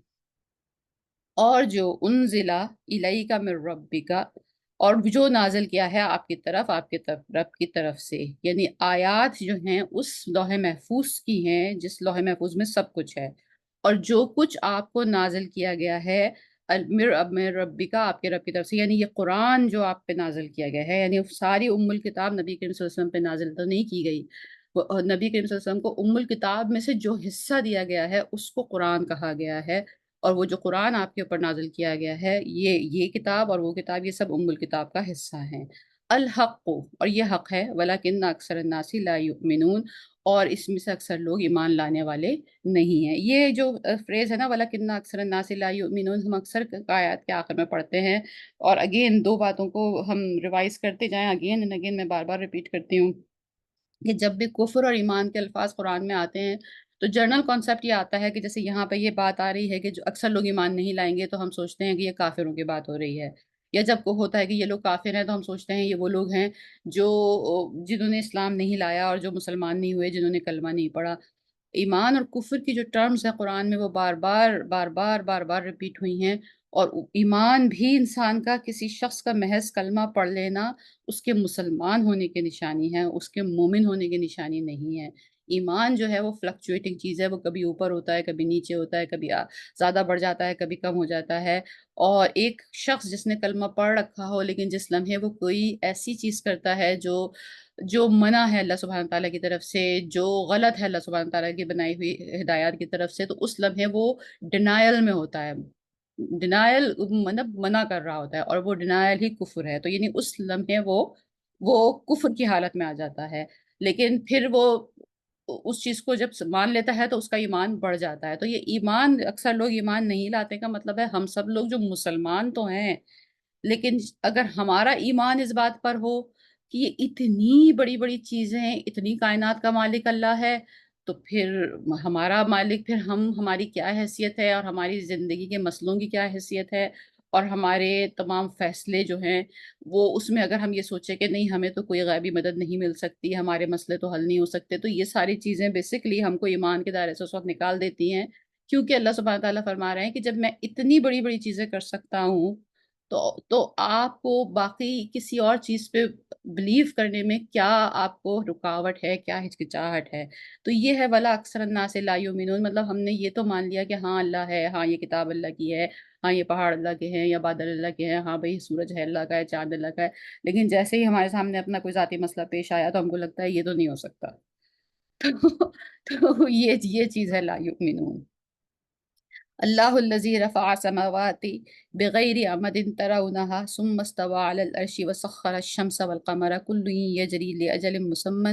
اور جو انزلہ الیک من ربک، اور جو نازل کیا ہے آپ کی طرف، آپ کے رب کی طرف سے، یعنی آیات جو ہیں اس لوح محفوظ کی ہیں جس لوح محفوظ میں سب کچھ ہے، اور جو کچھ آپ کو نازل کیا گیا ہے من ربک، آپ کے رب کی طرف سے، یعنی یہ قرآن جو آپ پہ نازل کیا گیا ہے، یعنی ساری الکتاب نبی کریم صلی اللہ علیہ وسلم پہ نازل تو نہیں کی گئی، نبی کریم صلی اللہ علیہ وسلم کو الکتاب میں سے جو حصہ دیا گیا ہے اس کو قرآن کہا گیا ہے، اور وہ جو قرآن آپ کے اوپر نازل کیا گیا ہے، یہ کتاب اور وہ کتاب، یہ سب الکتاب کا حصہ ہیں۔ الحق، اور یہ حق ہے، ولیکن اکثر الناس لا یؤمنون، اور اس میں سے اکثر لوگ ایمان لانے والے نہیں ہیں۔ یہ جو فریز ہے نا، ولیکن اکثر الناس لا یؤمنون، ہم اکثر آیات کے آخر میں پڑھتے ہیں، اور اگین دو باتوں کو ہم ریوائز کرتے جائیں، اگین اینڈ اگین میں بار بار ریپیٹ کرتی ہوں کہ جب بھی کفر اور ایمان کے الفاظ قرآن میں آتے ہیں تو جنرل کانسیپٹ یہ آتا ہے کہ جیسے یہاں پہ یہ بات آ رہی ہے کہ جو اکثر لوگ ایمان نہیں لائیں گے تو ہم سوچتے ہیں کہ یہ کافروں کی بات ہو رہی ہے، یا جب کو ہوتا ہے کہ یہ لوگ کافر ہیں تو ہم سوچتے ہیں یہ وہ لوگ ہیں جو جنہوں نے اسلام نہیں لایا اور جو مسلمان نہیں ہوئے، جنہوں نے کلمہ نہیں پڑھا۔ ایمان اور کفر کی جو ٹرمز ہیں قرآن میں وہ بار بار بار بار بار بار ریپیٹ ہوئی ہیں، اور ایمان بھی انسان کا، کسی شخص کا محض کلمہ پڑھ لینا اس کے مسلمان ہونے کی نشانی ہے، اس کے مومن ہونے کی نشانی نہیں ہے۔ ایمان جو ہے وہ فلکچویٹنگ چیز ہے، وہ کبھی اوپر ہوتا ہے، کبھی نیچے ہوتا ہے، کبھی زیادہ بڑھ جاتا ہے، کبھی کم ہو جاتا ہے، اور ایک شخص جس نے کلمہ پڑھ رکھا ہو لیکن جس لمحے وہ کوئی ایسی چیز کرتا ہے جو منع ہے اللہ سبحانہ تعالیٰ کی طرف سے، جو غلط ہے اللہ سبحانہ تعالیٰ کی بنائی ہوئی ہدایات کی طرف سے، تو اس لمحے وہ ڈینائل میں ہوتا ہے، ڈینائل مطلب منع کر رہا ہوتا ہے، اور وہ ڈینائل ہی کفر ہے، تو یعنی اس لمحے وہ کفر کی حالت میں آ جاتا ہے، لیکن پھر وہ اس چیز کو جب مان لیتا ہے تو اس کا ایمان بڑھ جاتا ہے۔ تو یہ ایمان، اکثر لوگ ایمان نہیں لاتے کا مطلب ہے ہم سب لوگ جو مسلمان تو ہیں، لیکن اگر ہمارا ایمان اس بات پر ہو کہ یہ اتنی بڑی بڑی چیزیں، اتنی کائنات کا مالک اللہ ہے، تو پھر ہمارا مالک، پھر ہماری کیا حیثیت ہے، اور ہماری زندگی کے مسئلوں کی کیا حیثیت ہے، اور ہمارے تمام فیصلے جو ہیں وہ اس میں اگر ہم یہ سوچیں کہ نہیں ہمیں تو کوئی غیبی مدد نہیں مل سکتی، ہمارے مسئلے تو حل نہیں ہو سکتے، تو یہ ساری چیزیں بیسکلی ہم کو ایمان کے دائرے سے اس وقت نکال دیتی ہیں، کیونکہ اللہ سبحانہ تعالیٰ فرما رہے ہیں کہ جب میں اتنی بڑی بڑی چیزیں کر سکتا ہوں تو آپ کو باقی کسی اور چیز پہ بلیو کرنے میں کیا آپ کو رکاوٹ ہے، کیا ہچکچاہٹ ہے؟ تو یہ ہے ولا اکثر الناس لا یؤمنون، مطلب ہم نے یہ تو مان لیا کہ ہاں اللہ ہے، ہاں یہ کتاب اللہ کی ہے، ہاں یہ پہاڑ اللہ کے ہیں یا بادل اللہ کے ہیں، ہاں بھائی سورج ہے اللہ کا ہے، چاند اللہ کا ہے، لیکن جیسے ہی ہمارے سامنے اپنا کوئی ذاتی مسئلہ پیش آیا تو ہم کو لگتا ہے یہ تو نہیں ہو سکتا۔ تو یہ چیز ہے لا یؤمنون۔ اللہ الذی رفع السماوات بغیر عمد ترونها ثم استوى على العرش وسخر الشمس والقمر كل يجري لأجل مسمى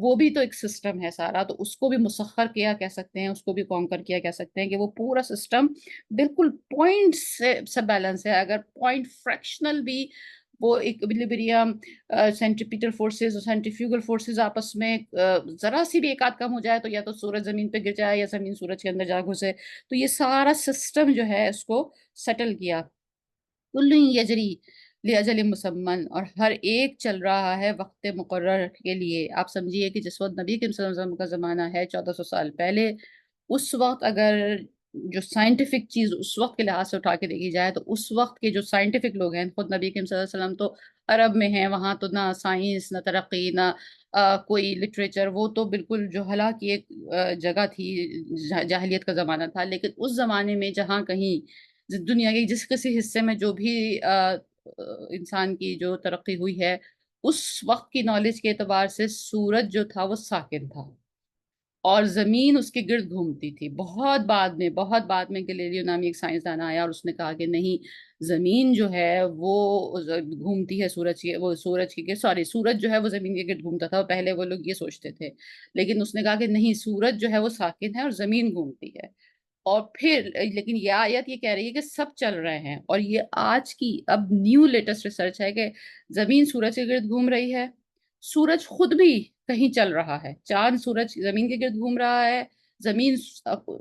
وہ بھی تو ایک سسٹم ہے سارا، تو اس کو بھی مسخر کیا کہہ سکتے ہیں، اس کو بھی کانکر کیا کہہ سکتے ہیں کہ وہ پورا سسٹم بالکل پوائنٹ سے بیلنس ہے۔ اگر پوائنٹ فریکشنل بھی وہ ایکویلیبریم سینٹریپیٹل فورسز اور سینٹریفیوگل فورسز آپس میں ذرا سی بھی ایک آدھ کم ہو جائے تو یا تو سورج زمین پہ گر جائے یا زمین سورج کے اندر جا گھسے، تو یہ سارا سسٹم جو ہے اس کو سیٹل کیا۔ کل یجری لاجل مسمن، اور ہر ایک چل رہا ہے وقت مقرر کے لیے۔ آپ سمجھیے کہ جس وقت نبی کریم صلی اللہ علیہ وسلم کا زمانہ ہے 1400 سال پہلے، اس وقت اگر جو سائنٹیفک چیز اس وقت کے لحاظ سے اٹھا کے دیکھی جائے تو اس وقت کے جو سائنٹیفک لوگ ہیں، خود نبی کریم صلی اللہ علیہ وسلم تو عرب میں ہیں، وہاں تو نہ سائنس نہ ترقی نہ کوئی لٹریچر، وہ تو بالکل جوہلا کی ایک جگہ تھی، جاہلیت کا زمانہ تھا۔ لیکن اس زمانے میں جہاں کہیں دنیا کے جس کسی حصے میں جو بھی انسان کی جو ترقی ہوئی ہے، اس وقت کی نالج کے اعتبار سے سورج جو تھا وہ ساکن تھا اور زمین اس کے گرد گھومتی تھی۔ بہت بعد میں گلیلیو نامی ایک سائنسدان آیا اور اس نے کہا کہ نہیں، زمین جو ہے وہ گھومتی ہے سورج کی، وہ سورج کی سوری سورج جو ہے وہ زمین کے گرد گھومتا تھا، پہلے وہ لوگ یہ سوچتے تھے، لیکن اس نے کہا کہ نہیں، سورج جو ہے وہ ساکن ہے اور زمین گھومتی ہے۔ اور پھر لیکن یہ آیت یہ کہہ رہی ہے کہ سب چل رہے ہیں، اور یہ آج کی اب نیو لیٹسٹ ریسرچ ہے کہ زمین سورج کے گرد گھوم رہی ہے، سورج خود بھی کہیں چل رہا ہے، چاند سورج زمین کے گرد گھوم رہا ہے، زمین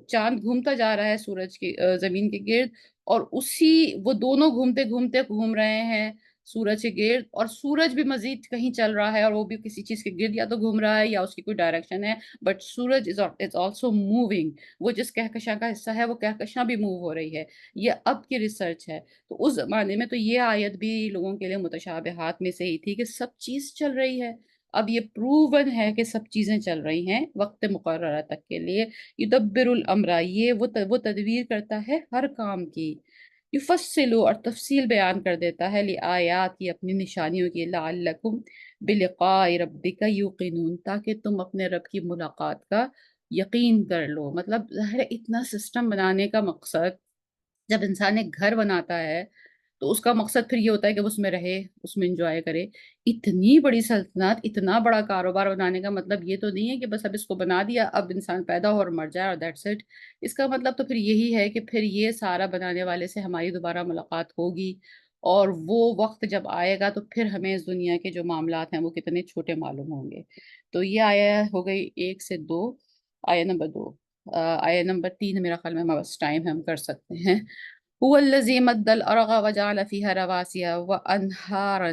چاند گھومتا جا رہا ہے سورج کے زمین کے گرد، اور اسی وہ دونوں گھومتے گھومتے گھوم رہے ہیں سورج کے گرد، اور سورج بھی مزید کہیں چل رہا ہے اور وہ بھی کسی چیز کے گرد یا تو گھوم رہا ہے یا اس کی کوئی ڈائریکشن ہے، بٹ سورج از آلسو موونگ، وہ جس کہکشاں کا حصہ ہے وہ کہکشاں بھی موو ہو رہی ہے۔ یہ اب کی ریسرچ ہے۔ تو اس زمانے میں تو یہ آیت بھی لوگوں کے لیے متشابہات میں سے ہی تھی کہ سب چیز چل رہی ہے۔ اب یہ پروون ہے کہ سب چیزیں چل رہی ہیں وقت مقررہ تک کے لیے۔ یدبر الامر، یہ وہ تدبیر کرتا ہے ہر کام کی۔ یفصلو، اور تفصیل بیان کر دیتا ہے، لآیات کی، اپنی نشانیوں کی، لعلکم بلقاء ربک یوقنون، تاکہ تم اپنے رب کی ملاقات کا یقین کر لو۔ مطلب ظاہر ہے اتنا سسٹم بنانے کا مقصد، جب انسان ایک گھر بناتا ہے تو اس کا مقصد پھر یہ ہوتا ہے کہ وہ اس میں رہے، اس میں انجوائے کرے۔ اتنی بڑی سلطنت، اتنا بڑا کاروبار بنانے کا مطلب یہ تو نہیں ہے کہ بس اب اس کو بنا دیا، اب انسان پیدا ہو اور مر جائے اور دیٹس اٹ۔ اس کا مطلب تو پھر یہی ہے کہ پھر یہ سارا بنانے والے سے ہماری دوبارہ ملاقات ہوگی، اور وہ وقت جب آئے گا تو پھر ہمیں اس دنیا کے جو معاملات ہیں وہ کتنے چھوٹے معلوم ہوں گے۔ تو یہ آیا ہو گئی 1 سے 2، آیا نمبر 2۔ آیا نمبر 3 میرا خیال میں بس ٹائم ہم کر سکتے ہیں۔ هو الذي مد الأرض وجعل فيها رواسي وأنهارا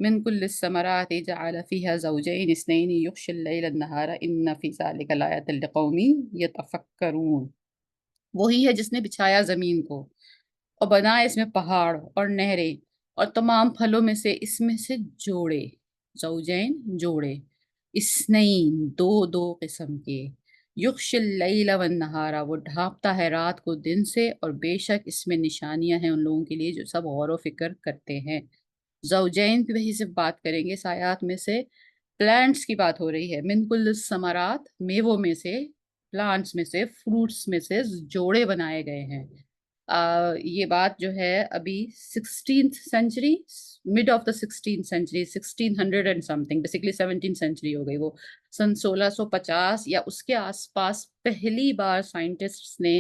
من كل الثمرات، جعل فيها زوجين اثنين يغشي الليل النهار إن في ذلك لآية لقوم يتفكرون۔ وہی ہے جس نے بچھایا زمین کو اور بنائے اس میں پہاڑ اور نہریں اور تمام پھلوں میں سے اس میں سے جوڑے، زوجین جوڑے، اسنین دو دو قسم کے، یغش اللیل والنہارا وہ ڈھانپتا ہے رات کو دن سے، اور بے شک اس میں نشانیاں ہیں ان لوگوں کے لیے جو سب غور و فکر کرتے ہیں۔ زوجین کی وہی سے بات کریں گے اس آیات میں سے، پلانٹس کی بات ہو رہی ہے، من کل ثمرات میووں میں سے، پلانٹس میں سے، فروٹس میں سے جوڑے بنائے گئے ہیں۔ یہ بات جو ہے ابھی 16th century, mid of the 16th century, 1600 and something, basically 17th century ہو گئی وہ، سن 1650 یا اس کے آس پاس پہلی بار سائنٹسٹس نے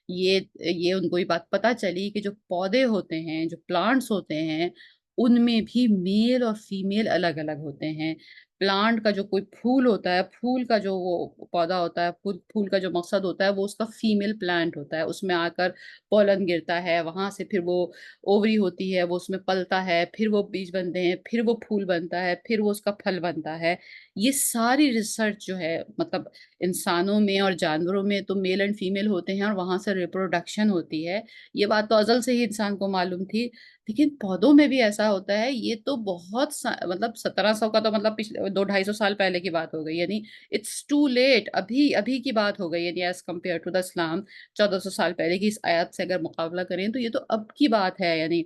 یہ ان کو یہ بات پتہ چلی کہ جو پودے ہوتے ہیں، جو پلانٹس ہوتے ہیں، ان میں بھی میل اور فیمیل الگ الگ ہوتے ہیں۔ پلانٹ کا جو کوئی پھول ہوتا ہے، پھول کا جو وہ پودا ہوتا ہے، پھول کا جو مقصد ہوتا ہے وہ اس کا فیمیل پلانٹ ہوتا ہے، اس میں آ کر پولن گرتا ہے، وہاں سے پھر وہ اووری ہوتی ہے، وہ اس میں پلتا ہے، پھر وہ بیج بنتے ہیں، پھر وہ پھول بنتا ہے، پھر وہ اس کا پھل بنتا ہے۔ یہ ساری ریسرچ جو ہے، مطلب انسانوں میں اور جانوروں میں تو میل اینڈ فیمیل ہوتے ہیں اور وہاں سے ریپروڈکشن ہوتی ہے، یہ بات تو ازل سے ہی انسان کو معلوم تھی، لیکن پودوں میں بھی ایسا ہوتا ہے، یہ تو بہت مطلب 1700 کا تو مطلب پچھلے 200-250 سال پہلے کی بات ہو گئی، یعنی اٹس ٹو لیٹ، ابھی ابھی کی بات ہو گئی، یعنی ایز کمپیئر ٹو دا اسلام 1400 سال پہلے کی اس آیت سے اگر مقابلہ کریں تو یہ تو اب کی بات ہے، یعنی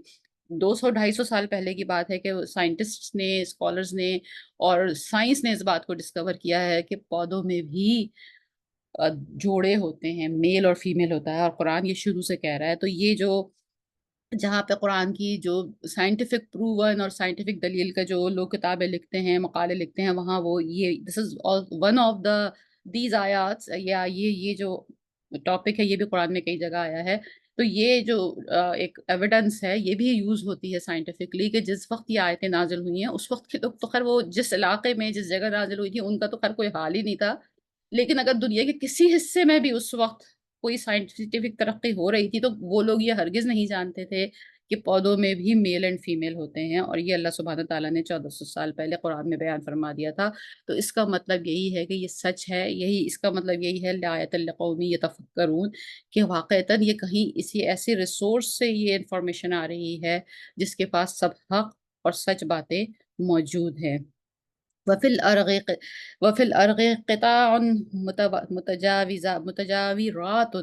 200-250 سال پہلے کی بات ہے کہ سائنٹسٹ نے، اسکالرز نے اور سائنس نے اس بات کو ڈسکور کیا ہے کہ پودوں میں بھی جوڑے ہوتے ہیں، میل اور فیمیل ہوتا ہے، اور قرآن یہ شروع سے کہہ رہا ہے۔ تو یہ جو جہاں پہ قرآن کی جو سائنٹیفک پروون اور سائنٹیفک دلیل کا جو لوگ کتابیں لکھتے ہیں، مقالے لکھتے ہیں، وہاں وہ یہ this is one of the these آیات، یا یہ جو ٹاپک ہے یہ بھی قرآن میں کئی جگہ آیا ہے۔ تو یہ جو ایک ایویڈنس ہے یہ بھی یوز ہوتی ہے سائنٹیفکلی، کہ جس وقت یہ آیتیں نازل ہوئی ہیں اس وقت کے لوگ تو خیر وہ جس علاقے میں جس جگہ نازل ہوئی تھی ان کا تو خیر کوئی حال ہی نہیں تھا، لیکن اگر دنیا کے کسی حصے میں بھی اس وقت کوئی سائنٹیفک ترقی ہو رہی تھی تو وہ لوگ یہ ہرگز نہیں جانتے تھے کہ پودوں میں بھی میل اینڈ فیمیل ہوتے ہیں، اور یہ اللہ سبحانہ تعالیٰ نے 1400 سال پہلے قرآن میں بیان فرما دیا تھا۔ تو اس کا مطلب یہی ہے کہ یہ سچ ہے، یہی اس کا مطلب یہی ہے لآیۃ لقوم یتفکرون، کہ واقعتاً یہ کہیں اسی ایسی ریسورس سے یہ انفارمیشن آ رہی ہے جس کے پاس سب حق اور سچ باتیں موجود ہیں۔ وفي الأرض وفي الأرض قطاع متجاورات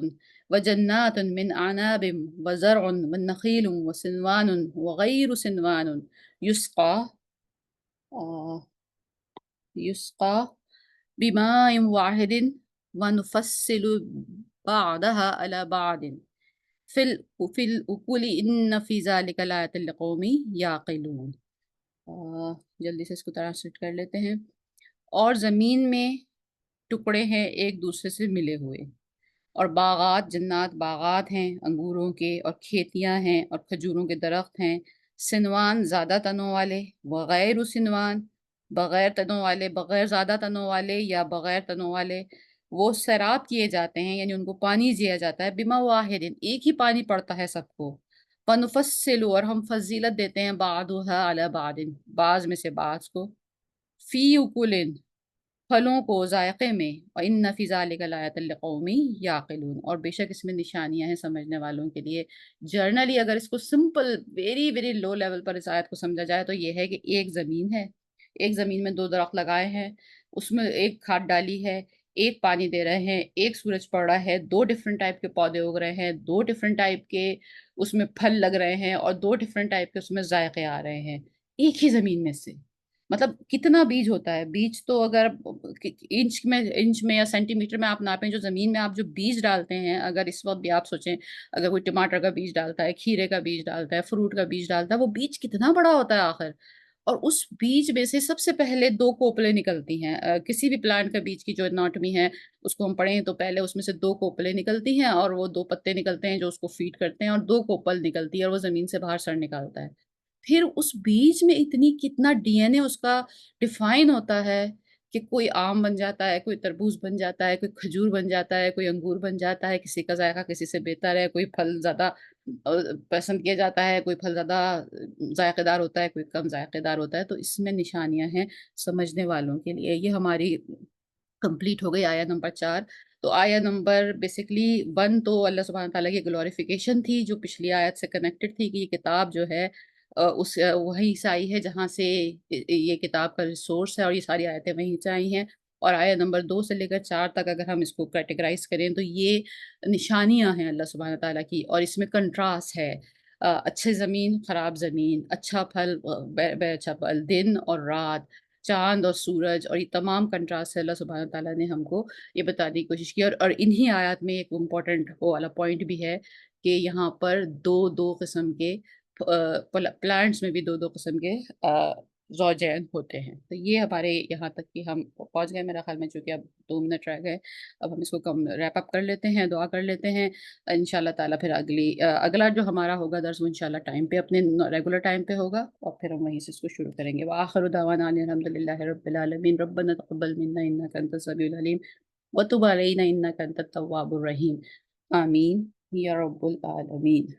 وجنات من أعناب وزرع والنخيل وسنوان وغير سنوان يسقى آه، يسقى بماء واحد ونفصل بعضها على بعض في الأكل إن في ذلك لآية لقوم يعقلون۔ جلدی سے اس کو ٹرانسلیٹ کر لیتے ہیں۔ اور زمین میں ٹکڑے ہیں ایک دوسرے سے ملے ہوئے، اور باغات جنات باغات ہیں انگوروں کے، اور کھیتیاں ہیں اور کھجوروں کے درخت ہیں، سنوان زیادہ تنوں والے، وغیر سنوان بغیر تنوں والے، بغیر زیادہ تنوں والے یا بغیر تنوں والے، وہ سیراب کیے جاتے ہیں، یعنی ان کو پانی دیا جاتا ہے، بما واحد ایک ہی پانی پڑتا ہے سب کو، ونفصل اور ہم فضیلت دیتے ہیں بعضها علی بعض بعض میں سے بعض کو، فی اکلن پھلوں کو ذائقے میں، وَإِنَّ فِي ذَلِكَ لَآيَةً لِقَوْمٍ يَعْقِلُونَ اور بے شک اس میں نشانیاں ہیں سمجھنے والوں کے لیے۔ جرنلی اگر اس کو simple very very low level پر اس آیت کو سمجھا جائے تو یہ ہے کہ ایک زمین ہے، ایک زمین میں دو درخت لگائے ہیں، اس میں ایک کھاد ڈالی ہے، ایک پانی دے رہے ہیں، ایک سورج پڑ رہا ہے، دو ڈفرنٹ ٹائپ کے پودے اگ رہے ہیں، دو ڈفرنٹ ٹائپ کے اس میں پھل لگ رہے ہیں، اور دو ڈفرنٹ ٹائپ کے اس میں ذائقے آ رہے ہیں ایک ہی زمین میں سے۔ مطلب کتنا بیج ہوتا ہے، بیج تو اگر انچ میں یا سینٹی میٹر میں آپ ناپیں، جو زمین میں آپ جو بیج ڈالتے ہیں، اگر اس وقت بھی آپ سوچیں اگر کوئی ٹماٹر کا بیج ڈالتا ہے، کھیرے کا بیج ڈالتا ہے، فروٹ کا بیج ڈالتا ہے، وہ بیج کتنا بڑا ہوتا ہے آخر، اور اس بیج میں سے سب سے پہلے دو کوپلیں نکلتی ہیں، کسی بھی پلانٹ کا بیج کی جو اناٹمی ہے اس کو ہم پڑھیں تو پہلے اس میں سے دو کوپلیں نکلتی ہیں، اور وہ دو پتے نکلتے ہیں جو اس کو فیڈ کرتے ہیں، اور دو کوپل نکلتی ہے اور وہ زمین سے باہر سڑ نکالتا ہے۔ پھر اس بیج میں اتنی کتنا ڈی این اے اس کا ڈیفائن ہوتا ہے کہ کوئی آم بن جاتا ہے، کوئی تربوز بن جاتا ہے، کوئی کھجور بن جاتا ہے، کوئی انگور بن جاتا ہے، کسی کا ذائقہ کسی سے بہتر ہے، کوئی پھل زیادہ پسند کیا جاتا ہے، کوئی پھل زیادہ ذائقے دار ہوتا ہے، کوئی کم ذائقے دار ہوتا ہے۔ تو اس میں نشانیاں ہیں سمجھنے والوں کے لیے۔ یہ ہماری کمپلیٹ ہو گئی آیا نمبر 4۔ تو آیا نمبر بیسکلی 1 تو اللہ سبحانہ تعالیٰ کی گلوریفیکیشن تھی جو پچھلی آیت سے کنیکٹڈ تھی، کہ یہ کتاب جو ہے وہیں سے آئی ہے جہاں سے یہ کتاب کا ریسورس ہے، اور یہ ساری آیتیں وہیں سے آئی ہیں۔ اور آیا نمبر 2 سے لے کر 4 تک اگر ہم اس کو کیٹیگرائز کریں تو یہ نشانیاں ہیں اللہ سبحانہ تعالیٰ کی، اور اس میں کنٹراسٹ ہے، اچھے زمین خراب زمین، اچھا پھل بے اچھا پھل، دن اور رات، چاند اور سورج، اور یہ تمام کنٹراسٹ ہے اللہ سبحانہ تعالیٰ نے ہم کو یہ بتانے کی کوشش کی، اور انہی آیات میں ایک امپورٹنٹ وہ والا پوائنٹ بھی ہے کہ یہاں پر دو دو قسم کے پلانٹس میں بھی دو دو قسم کے زوجین ہوتے ہیں۔ تو یہ ہمارے یہاں تک کہ ہم پہنچ گئے میرا خیال میں، چونکہ اب 2 منٹ رہ گئے، اب ہم اس کو کم ریپ اپ کر لیتے ہیں، دعا کر لیتے ہیں انشاءاللہ تعالیٰ۔ پھر اگلا جو ہمارا ہوگا درس وہ انشاءاللہ ٹائم پہ اپنے ریگولر ٹائم پہ ہوگا، اور پھر ہم وہیں سے اس کو شروع کریں گے۔ وآخر دعوانا ان الحمد للہ رب العالمین، ربنا تقبل منا انک انت السمیع العلیم وتب علینا انک انت التواب الرحیم، آمین یا رب العالمین۔